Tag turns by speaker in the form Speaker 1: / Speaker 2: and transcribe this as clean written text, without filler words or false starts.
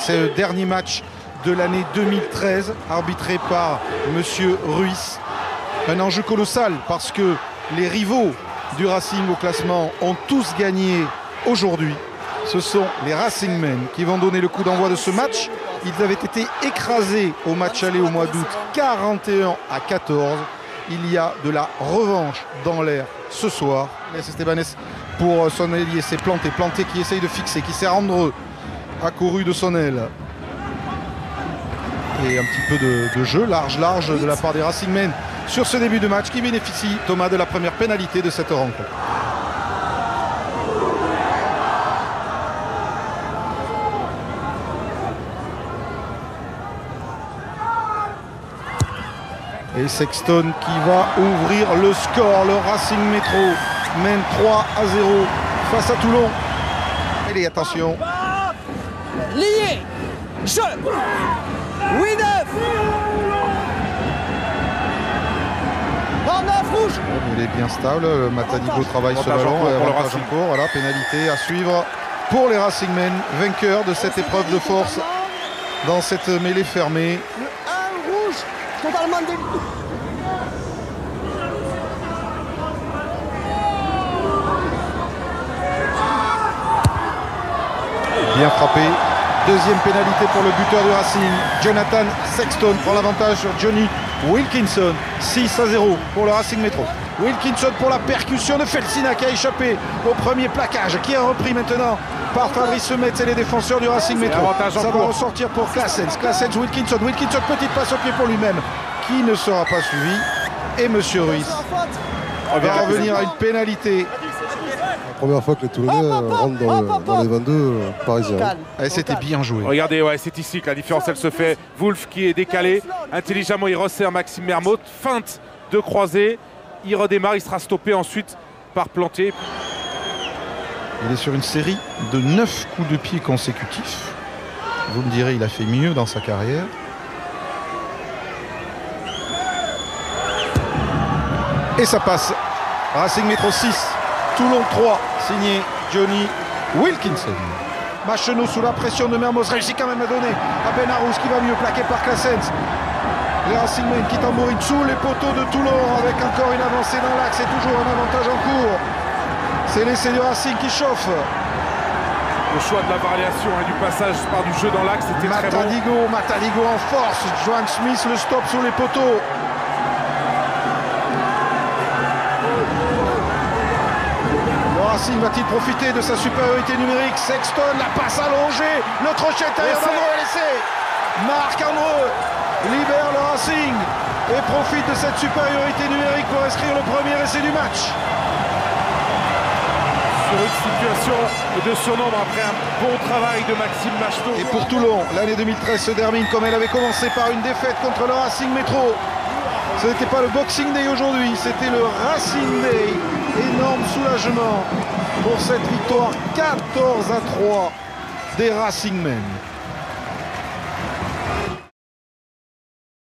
Speaker 1: C'est le dernier match de l'année 2013, arbitré par Monsieur Ruiz. Un enjeu colossal parce que les rivaux du Racing au classement ont tous gagné aujourd'hui. Ce sont les Racingmen qui vont donner le coup d'envoi de ce match. Ils avaient été écrasés au match aller au mois d'août, 41-14. Il y a de la revanche dans l'air ce soir. Estebanez pour son ailier, c'est Planté qui essaye de fixer, qui sert Andreu, accouru de son aile. Et un petit peu de jeu large de la part des Racingmen sur ce début de match qui bénéficie, Thomas, de la première pénalité de cette rencontre. Et Sexton qui va ouvrir le score. Le Racing Métro mène 3-0 face à Toulon. Allez, attention.
Speaker 2: Lié. Jeu. Oui, 9. En 9 rouge.
Speaker 1: Il est bien stable. Matanigo travaille ce ballon. Avantage en cours. Voilà, pénalité à suivre pour les Racingmen, vainqueurs de cette épreuve de force dans cette mêlée fermée.
Speaker 2: Le 1 rouge. Totalement délicat.
Speaker 1: Bien frappé. Deuxième pénalité pour le buteur du Racing. Jonathan Sexton prend l'avantage sur Johnny Wilkinson. 6-0 pour le Racing Métro. Wilkinson pour la percussion de Felsina qui a échappé au premier plaquage, qui est repris maintenant par Fabrice Metz et les défenseurs du Racing Métro. Ça va ressortir pour Claessens. Claessens, Wilkinson, petite passe au pied pour lui-même qui ne sera pas suivi. Et Monsieur Ruiz va revenir à une pénalité.
Speaker 3: La première fois que les Toulonnais rentrent dans les 22 parisiens.
Speaker 1: Et c'était bien joué.
Speaker 4: Regardez, ouais, c'est ici que la différence elle se fait. Wolf qui est décalé, intelligemment il resserre Maxime Mermoth, feinte de croisée, il redémarre, il sera stoppé ensuite par Planté.
Speaker 1: Il est sur une série de 9 coups de pied consécutifs. Vous me direz, il a fait mieux dans sa carrière. Et ça passe. Racing Métro 6, Toulon 3, signé Johnny Wilkinson. Macheneau sous la pression de Mermoz réussit quand même à donner à Benarous qui va mieux plaquer par Claessens. Les Racingmen qui tambourinent sous les poteaux de Toulon avec encore une avancée dans l'axe et toujours un avantage en cours. C'est l'essai du Racing qui chauffe.
Speaker 4: Le choix de la variation et du passage par du jeu dans l'axe était très bon.
Speaker 1: Matanigo en force. Joan Smith le stop sous les poteaux. Le Racing va-t-il profiter de sa supériorité numérique? Sexton, la passe allongée. Le crochet intérieur d'Andreu est laissé. Marc-Andreu libère le Racing et profite de cette supériorité numérique pour inscrire le premier essai du match.
Speaker 4: Sur une situation de surnombre après un bon travail de Maxime Macheneau.
Speaker 1: Et pour Toulon, l'année 2013 se termine comme elle avait commencé par une défaite contre le Racing Métro. Ce n'était pas le Boxing Day aujourd'hui, c'était le Racing Day. Énorme soulagement pour cette victoire 14-3 des Racingmen.